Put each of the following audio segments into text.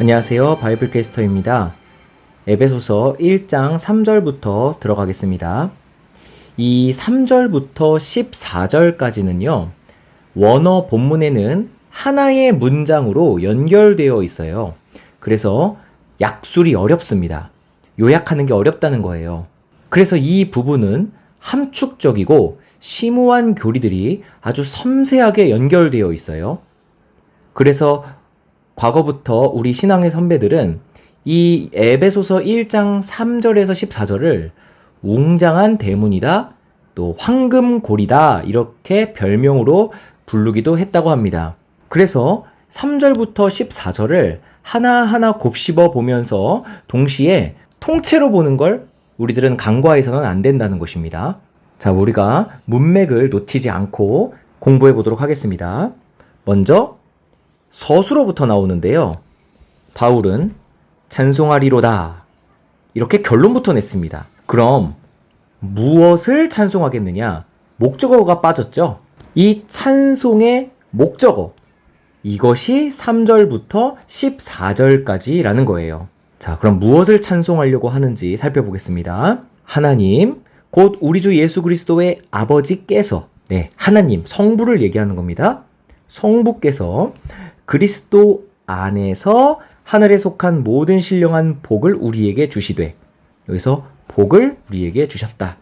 안녕하세요. 바이블 캐스터입니다. 에베소서 1장 3절부터 들어가겠습니다. 이 3절부터 14절까지는요, 원어 본문에는 하나의 문장으로 연결되어 있어요. 그래서 약술이 어렵습니다. 요약하는 게 어렵다는 거예요. 그래서 이 부분은 함축적이고 심오한 교리들이 아주 섬세하게 연결되어 있어요. 그래서 과거부터 우리 신앙의 선배들은 이 에베소서 1장 3절에서 14절을 웅장한 대문이다, 또 황금고리다 이렇게 별명으로 부르기도 했다고 합니다. 그래서 3절부터 14절을 하나하나 곱씹어 보면서 동시에 통째로 보는 걸 우리들은 간과해서는 안 된다는 것입니다. 자, 우리가 문맥을 놓치지 않고 공부해 보도록 하겠습니다. 먼저 서술어부터 나오는데요. 바울은 찬송하리로다 이렇게 결론부터 냈습니다. 그럼 무엇을 찬송하겠느냐? 목적어가 빠졌죠? 이 찬송의 목적어, 이것이 3절부터 14절까지라는 거예요. 자, 그럼 무엇을 찬송하려고 하는지 살펴보겠습니다. 하나님, 곧 우리 주 예수 그리스도의 아버지께서, 하나님, 성부를 얘기하는 겁니다. 성부께서 그리스도 안에서 하늘에 속한 모든 신령한 복을 우리에게 주시되, 여기서 복을 우리에게 주셨다.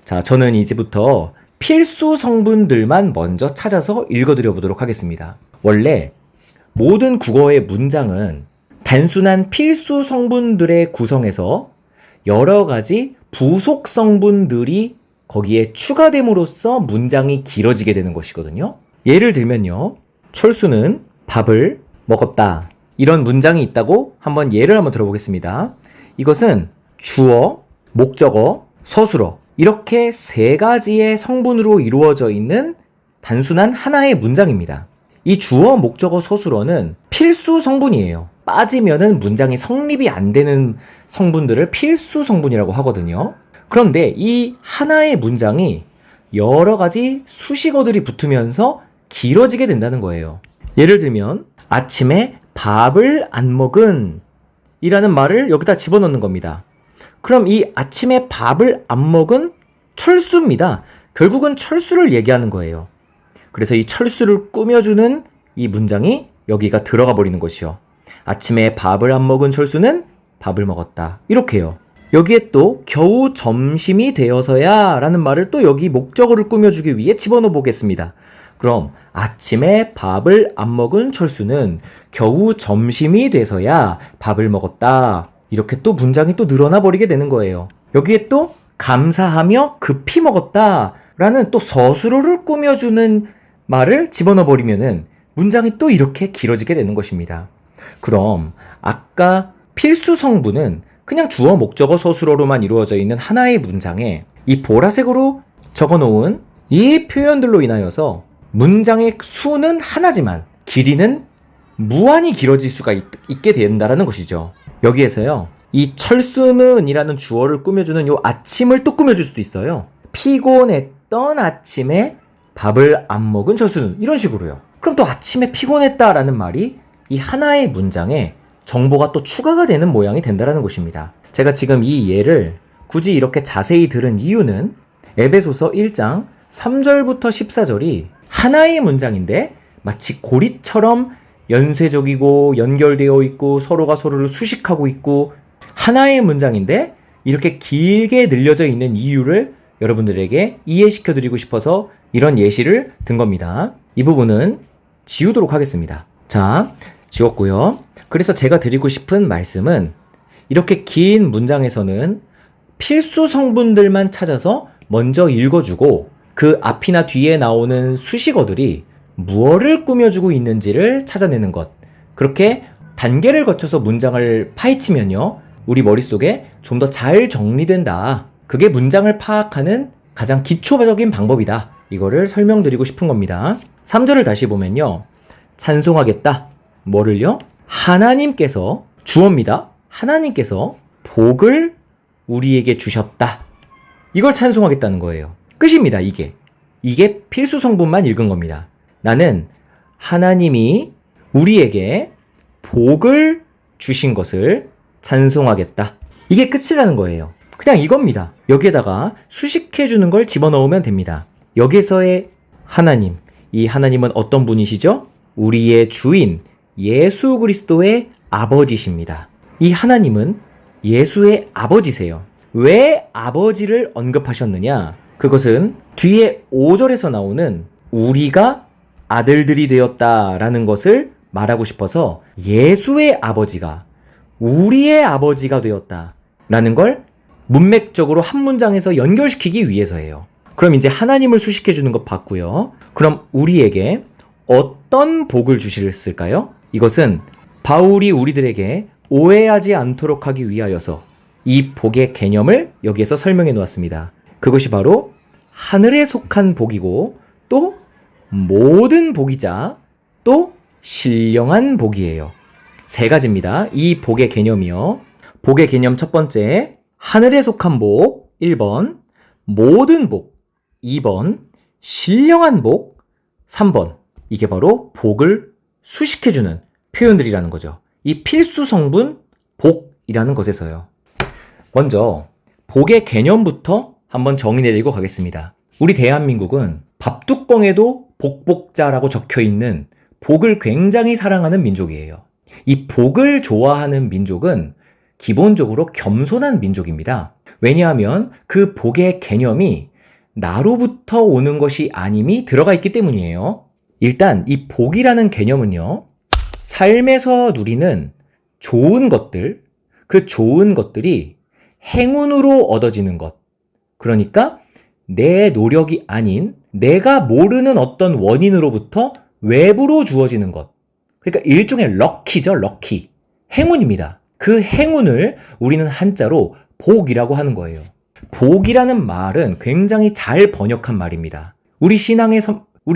자, 저는 이제부터 필수 성분들만 먼저 찾아서 읽어드려 보도록 하겠습니다. 원래 모든 국어의 문장은 단순한 필수 성분들의 구성에서 여러 가지 부속 성분들이 거기에 추가됨으로써 문장이 길어지게 되는 것이거든요. 예를 들면요, 철수는 밥을 먹었다, 이런 문장이 있다고 예를 한번 들어보겠습니다. 이것은 주어, 목적어, 서술어 이렇게 세 가지의 성분으로 이루어져 있는 단순한 하나의 문장입니다. 이 주어, 목적어, 서술어는 필수 성분이에요. 빠지면은 문장이 성립이 안 되는 성분들을 필수 성분이라고 하거든요. 그런데 이 하나의 문장이 여러 가지 수식어들이 붙으면서 길어지게 된다는 거예요. 예를 들면 아침에 밥을 안 먹은 이라는 말을 여기다 집어넣는 겁니다. 그럼 이 아침에 밥을 안 먹은 철수입니다. 결국은 철수를 얘기하는 거예요. 그래서 이 철수를 꾸며주는 이 문장이 여기가 들어가 버리는 것이요. 아침에 밥을 안 먹은 철수는 밥을 먹었다. 이렇게요. 여기에 또 겨우 점심이 되어서야 라는 말을 또 여기 목적어를 꾸며주기 위해 집어넣어 보겠습니다. 그럼 아침에 밥을 안 먹은 철수는 겨우 점심이 돼서야 밥을 먹었다. 이렇게 또 문장이 또 늘어나 버리게 되는 거예요. 여기에 또 감사하며 급히 먹었다 라는 또 서술어를 꾸며주는 말을 집어넣어 버리면은 문장이 또 이렇게 길어지게 되는 것입니다. 그럼 아까 필수 성분은 그냥 주어, 목적어, 서술어로만 이루어져 있는 하나의 문장에 이 보라색으로 적어놓은 이 표현들로 인하여서 문장의 수는 하나지만 길이는 무한히 길어질 수가 있게 된다는 것이죠. 여기에서요, 이 철수는 이라는 주어를 꾸며주는 요 아침을 또 꾸며줄 수도 있어요. 피곤했던 아침에 밥을 안 먹은 철수는, 이런 식으로요. 그럼 또 아침에 피곤했다라는 말이 이 하나의 문장에 정보가 또 추가가 되는 모양이 된다는 것입니다. 제가 지금 이 예를 굳이 이렇게 자세히 들은 이유는 에베소서 1장 3절부터 14절이 하나의 문장인데 마치 고리처럼 연쇄적이고 연결되어 있고 서로가 서로를 수식하고 있고 하나의 문장인데 이렇게 길게 늘려져 있는 이유를 여러분들에게 이해시켜 드리고 싶어서 이런 예시를 든 겁니다. 이 부분은 지우도록 하겠습니다. 자, 지웠고요. 그래서 제가 드리고 싶은 말씀은 이렇게 긴 문장에서는 필수 성분들만 찾아서 먼저 읽어주고 그 앞이나 뒤에 나오는 수식어들이 무엇을 꾸며주고 있는지를 찾아내는 것. 그렇게 단계를 거쳐서 문장을 파헤치면요, 우리 머릿속에 좀 더 잘 정리된다. 그게 문장을 파악하는 가장 기초적인 방법이다. 이거를 설명드리고 싶은 겁니다. 3절을 다시 보면요, 찬송하겠다. 뭐를요? 하나님께서, 주어입니다. 하나님께서 복을 우리에게 주셨다. 이걸 찬송하겠다는 거예요. 끝입니다. 이게 필수 성분만 읽은 겁니다. 나는 하나님이 우리에게 복을 주신 것을 찬송하겠다. 이게 끝이라는 거예요. 그냥 이겁니다. 여기에다가 수식해 주는 걸 집어넣으면 됩니다. 여기서의 하나님, 이 하나님은 어떤 분이시죠? 우리의 주인 예수 그리스도의 아버지십니다. 이 하나님은 예수의 아버지세요. 왜 아버지를 언급하셨느냐? 그것은 뒤에 5절에서 나오는 우리가 아들들이 되었다라는 것을 말하고 싶어서 예수의 아버지가 우리의 아버지가 되었다라는 걸 문맥적으로 한 문장에서 연결시키기 위해서예요. 그럼 이제 하나님을 수식해 주는 것 봤고요. 그럼 우리에게 어떤 복을 주실까요? 이것은 바울이 우리들에게 오해하지 않도록 하기 위하여서 이 복의 개념을 여기에서 설명해 놓았습니다. 그것이 바로 하늘에 속한 복이고 또 모든 복이자 또 신령한 복이에요. 세 가지입니다. 이 복의 개념이요. 복의 개념 첫 번째, 하늘에 속한 복 1번, 모든 복 2번, 신령한 복 3번. 이게 바로 복을 수식해주는 표현들이라는 거죠. 이 필수 성분 복이라는 것에서요. 먼저 복의 개념부터 한번 정의 내리고 가겠습니다. 우리 대한민국은 밥뚜껑에도 복복자라고 적혀있는 복을 굉장히 사랑하는 민족이에요. 이 복을 좋아하는 민족은 기본적으로 겸손한 민족입니다. 왜냐하면 그 복의 개념이 나로부터 오는 것이 아님이 들어가 있기 때문이에요. 일단 이 복이라는 개념은요, 삶에서 누리는 좋은 것들, 그 좋은 것들이 행운으로 얻어지는 것. 그러니까 내 노력이 아닌 내가 모르는 어떤 원인으로부터 외부로 주어지는 것. 그러니까 일종의 럭키죠, 럭키. 행운입니다. 그 행운을 우리는 한자로 복이라고 하는 거예요. 복이라는 말은 굉장히 잘 번역한 말입니다. 우리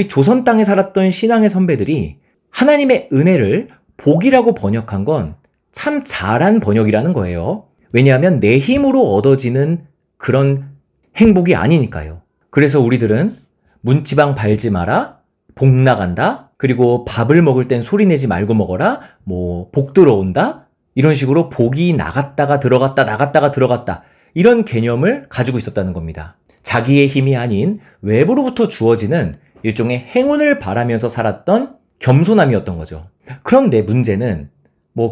조선 땅에 살았던 신앙의 선배들이 하나님의 은혜를 복이라고 번역한 건 참 잘한 번역이라는 거예요. 왜냐하면 내 힘으로 얻어지는 그런 행복이 아니니까요. 그래서 우리들은 문지방 밟지 마라, 복 나간다, 그리고 밥을 먹을 땐 소리 내지 말고 먹어라, 복 들어온다, 이런 식으로 복이 나갔다가 들어갔다, 나갔다가 들어갔다, 이런 개념을 가지고 있었다는 겁니다. 자기의 힘이 아닌 외부로부터 주어지는 일종의 행운을 바라면서 살았던 겸손함이었던 거죠. 그런데 문제는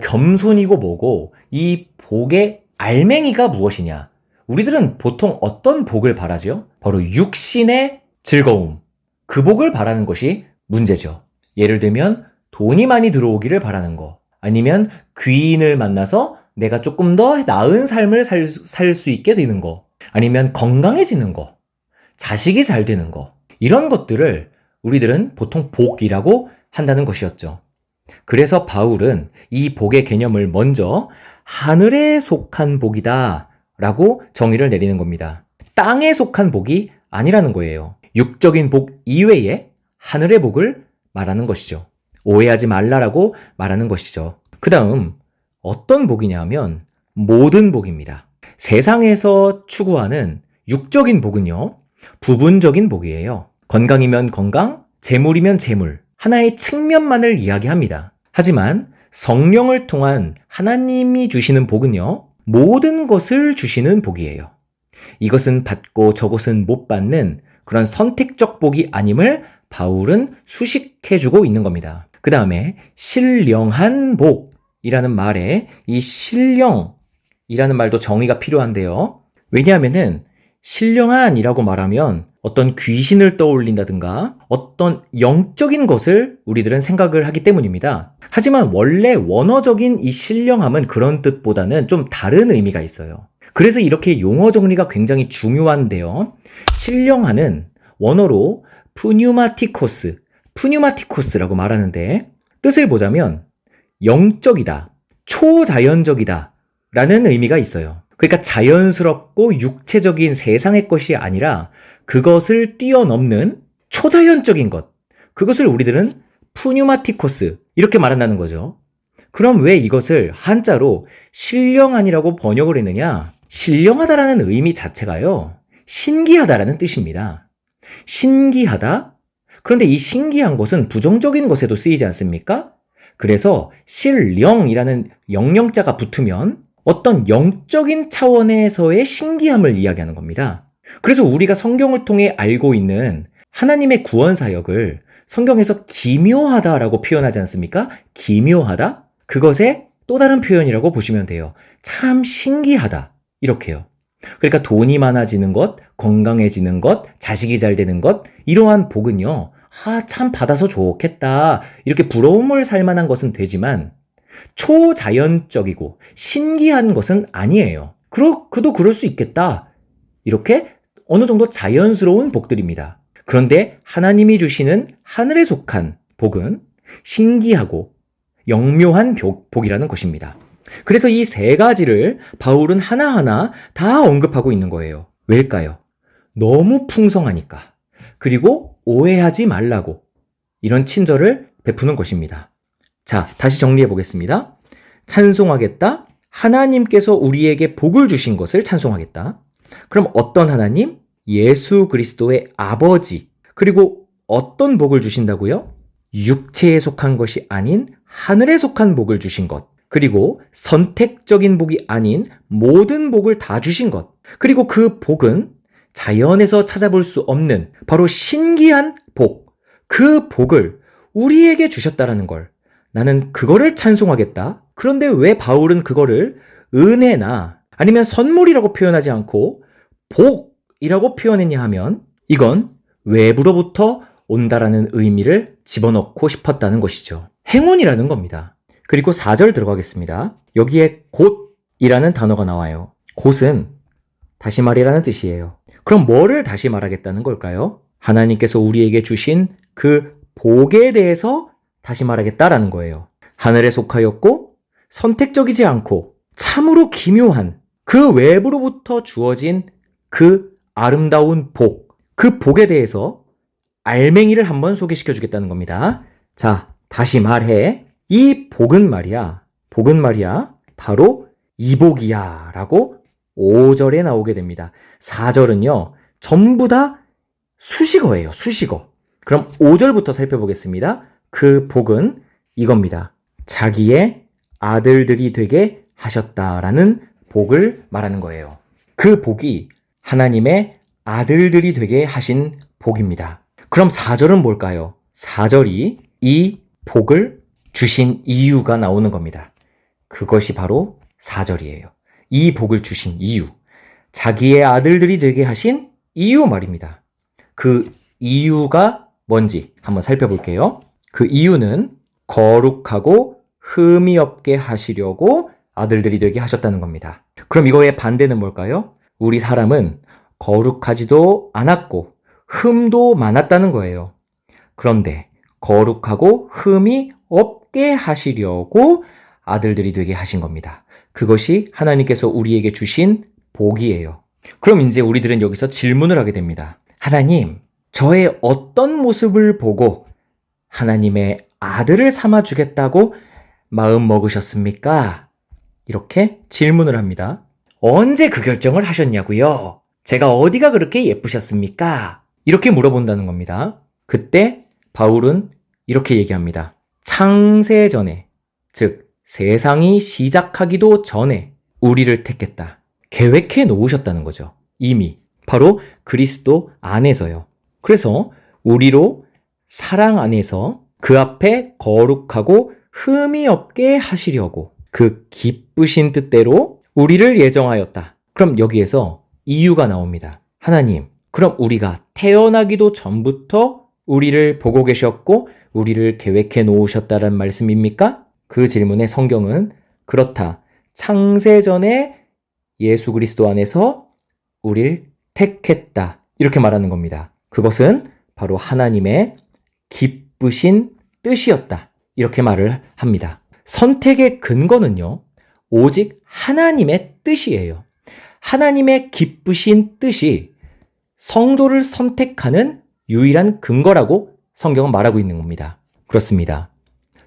겸손이고 뭐고 이 복의 알맹이가 무엇이냐? 우리들은 보통 어떤 복을 바라죠? 바로 육신의 즐거움, 그 복을 바라는 것이 문제죠. 예를 들면 돈이 많이 들어오기를 바라는 거, 아니면 귀인을 만나서 내가 조금 더 나은 삶을 살 수 있게 되는 거, 아니면 건강해지는 거, 자식이 잘 되는 거, 이런 것들을 우리들은 보통 복이라고 한다는 것이었죠. 그래서 바울은 이 복의 개념을 먼저 하늘에 속한 복이다 라고 정의를 내리는 겁니다. 땅에 속한 복이 아니라는 거예요. 육적인 복 이외에 하늘의 복을 말하는 것이죠. 오해하지 말라라고 말하는 것이죠. 그 다음 어떤 복이냐 하면 모든 복입니다. 세상에서 추구하는 육적인 복은요, 부분적인 복이에요. 건강이면 건강, 재물이면 재물, 하나의 측면만을 이야기합니다. 하지만 성령을 통한 하나님이 주시는 복은요, 모든 것을 주시는 복이에요. 이것은 받고 저것은 못 받는 그런 선택적 복이 아님을 바울은 수식해주고 있는 겁니다. 그 다음에 신령한 복이라는 말에 이 신령이라는 말도 정의가 필요한데요. 왜냐하면은 신령한이라고 말하면 어떤 귀신을 떠올린다든가 어떤 영적인 것을 우리들은 생각을 하기 때문입니다. 하지만 원래 원어적인 이 신령함은 그런 뜻보다는 좀 다른 의미가 있어요. 그래서 이렇게 용어 정리가 굉장히 중요한데요. 신령한은 원어로 푸뉴마티코스라고 말하는데 뜻을 보자면 영적이다, 초자연적이다 라는 의미가 있어요. 그러니까 자연스럽고 육체적인 세상의 것이 아니라 그것을 뛰어넘는 초자연적인 것, 그것을 우리들은 푸뉴마티코스 이렇게 말한다는 거죠. 그럼 왜 이것을 한자로 신령한이라고 번역을 했느냐? 신령하다라는 의미 자체가요, 신기하다라는 뜻입니다. 신기하다? 그런데 이 신기한 것은 부정적인 것에도 쓰이지 않습니까? 그래서 신령이라는 영령자가 붙으면 어떤 영적인 차원에서의 신기함을 이야기하는 겁니다. 그래서 우리가 성경을 통해 알고 있는 하나님의 구원 사역을 성경에서 기묘하다라고 표현하지 않습니까? 기묘하다? 그것의 또 다른 표현이라고 보시면 돼요. 참 신기하다. 이렇게요. 그러니까 돈이 많아지는 것, 건강해지는 것, 자식이 잘 되는 것, 이러한 복은요. 참 받아서 좋겠다. 이렇게 부러움을 살 만한 것은 되지만 초자연적이고 신기한 것은 아니에요. 그도 그럴 수 있겠다. 이렇게 어느 정도 자연스러운 복들입니다. 그런데 하나님이 주시는 하늘에 속한 복은 신기하고 영묘한 복이라는 것입니다. 그래서 이 세 가지를 바울은 하나하나 다 언급하고 있는 거예요. 왜일까요? 너무 풍성하니까. 그리고 오해하지 말라고 이런 친절을 베푸는 것입니다. 자, 다시 정리해 보겠습니다. 찬송하겠다. 하나님께서 우리에게 복을 주신 것을 찬송하겠다. 그럼 어떤 하나님? 예수 그리스도의 아버지. 그리고 어떤 복을 주신다고요? 육체에 속한 것이 아닌 하늘에 속한 복을 주신 것. 그리고 선택적인 복이 아닌 모든 복을 다 주신 것. 그리고 그 복은 자연에서 찾아볼 수 없는 바로 신기한 복. 그 복을 우리에게 주셨다라는 걸. 나는 그거를 찬송하겠다. 그런데 왜 바울은 그거를 은혜나 아니면 선물이라고 표현하지 않고 복이라고 표현했냐 하면 이건 외부로부터 온다라는 의미를 집어넣고 싶었다는 것이죠. 행운이라는 겁니다. 그리고 4절 들어가겠습니다. 여기에 곧이라는 단어가 나와요. 곧은 다시 말이라는 뜻이에요. 그럼 뭐를 다시 말하겠다는 걸까요? 하나님께서 우리에게 주신 그 복에 대해서 다시 말하겠다라는 거예요. 하늘에 속하였고 선택적이지 않고 참으로 기묘한 그 외부로부터 주어진 그 아름다운 복, 그 복에 대해서 알맹이를 한번 소개시켜 주겠다는 겁니다. 자, 다시 말해. 이 복은 말이야, 바로 이 복이야 라고 5절에 나오게 됩니다. 4절은요, 전부 다 수식어예요, 수식어. 그럼 5절부터 살펴보겠습니다. 그 복은 이겁니다. 자기의 아들들이 되게 하셨다라는 복을 말하는 거예요. 그 복이 하나님의 아들들이 되게 하신 복입니다. 그럼 4절은 뭘까요? 4절이 이 복을 주신 이유가 나오는 겁니다. 그것이 바로 4절이에요. 이 복을 주신 이유. 자기의 아들들이 되게 하신 이유 말입니다. 그 이유가 뭔지 한번 살펴볼게요. 그 이유는 거룩하고 흠이 없게 하시려고 아들들이 되게 하셨다는 겁니다. 그럼 이거의 반대는 뭘까요? 우리 사람은 거룩하지도 않았고 흠도 많았다는 거예요. 그런데 거룩하고 흠이 없게 하시려고 아들들이 되게 하신 겁니다. 그것이 하나님께서 우리에게 주신 복이에요. 그럼 이제 우리들은 여기서 질문을 하게 됩니다. 하나님, 저의 어떤 모습을 보고 하나님의 아들을 삼아주겠다고 마음 먹으셨습니까? 이렇게 질문을 합니다. 언제 그 결정을 하셨냐고요? 제가 어디가 그렇게 예쁘셨습니까? 이렇게 물어본다는 겁니다. 그때 바울은 이렇게 얘기합니다. 창세전에, 즉 세상이 시작하기도 전에 우리를 택했다. 계획해 놓으셨다는 거죠. 이미 바로 그리스도 안에서요. 그래서 우리로 사랑 안에서 그 앞에 거룩하고 흠이 없게 하시려고 그 기쁘신 뜻대로 우리를 예정하였다. 그럼 여기에서 이유가 나옵니다. 하나님, 그럼 우리가 태어나기도 전부터 우리를 보고 계셨고 우리를 계획해 놓으셨다는 말씀입니까? 그 질문에 성경은 그렇다. 창세전에 예수 그리스도 안에서 우리를 택했다. 이렇게 말하는 겁니다. 그것은 바로 하나님의 기쁘신 뜻이었다. 이렇게 말을 합니다. 선택의 근거는요, 오직 하나님의 뜻이에요. 하나님의 기쁘신 뜻이 성도를 선택하는 유일한 근거라고 성경은 말하고 있는 겁니다. 그렇습니다.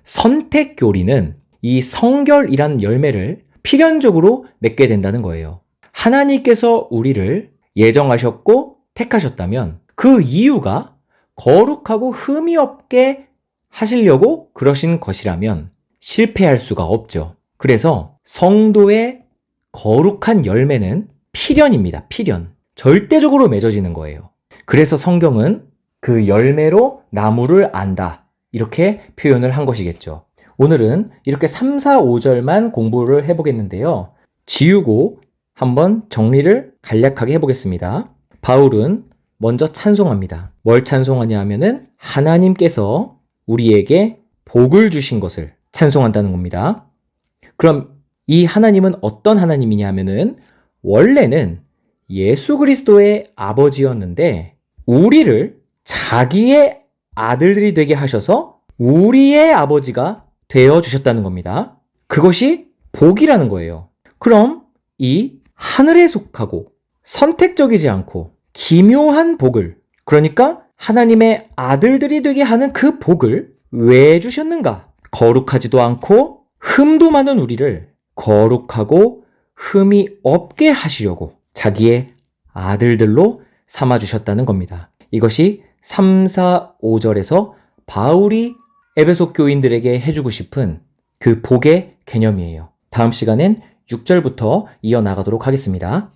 선택교리는 이 성결이란 열매를 필연적으로 맺게 된다는 거예요. 하나님께서 우리를 예정하셨고 택하셨다면 그 이유가 거룩하고 흠이 없게 하시려고 그러신 것이라면 실패할 수가 없죠. 그래서 성도의 거룩한 열매는 필연입니다. 필연. 절대적으로 맺어지는 거예요. 그래서 성경은 그 열매로 나무를 안다. 이렇게 표현을 한 것이겠죠. 오늘은 이렇게 3, 4, 5절만 공부를 해보겠는데요. 지우고 한번 정리를 간략하게 해보겠습니다. 바울은 먼저 찬송합니다. 뭘 찬송하냐 하면은 하나님께서 우리에게 복을 주신 것을 찬송한다는 겁니다. 그럼 이 하나님은 어떤 하나님이냐 하면은 원래는 예수 그리스도의 아버지였는데 우리를 자기의 아들들이 되게 하셔서 우리의 아버지가 되어 주셨다는 겁니다. 그것이 복이라는 거예요. 그럼 이 하늘에 속하고 선택적이지 않고 기묘한 복을, 그러니까 하나님의 아들들이 되게 하는 그 복을 왜 주셨는가? 거룩하지도 않고 흠도 많은 우리를 거룩하고 흠이 없게 하시려고 자기의 아들들로 삼아주셨다는 겁니다. 이것이 3, 4, 5절에서 바울이 에베소 교인들에게 해주고 싶은 그 복의 개념이에요. 다음 시간엔 6절부터 이어나가도록 하겠습니다.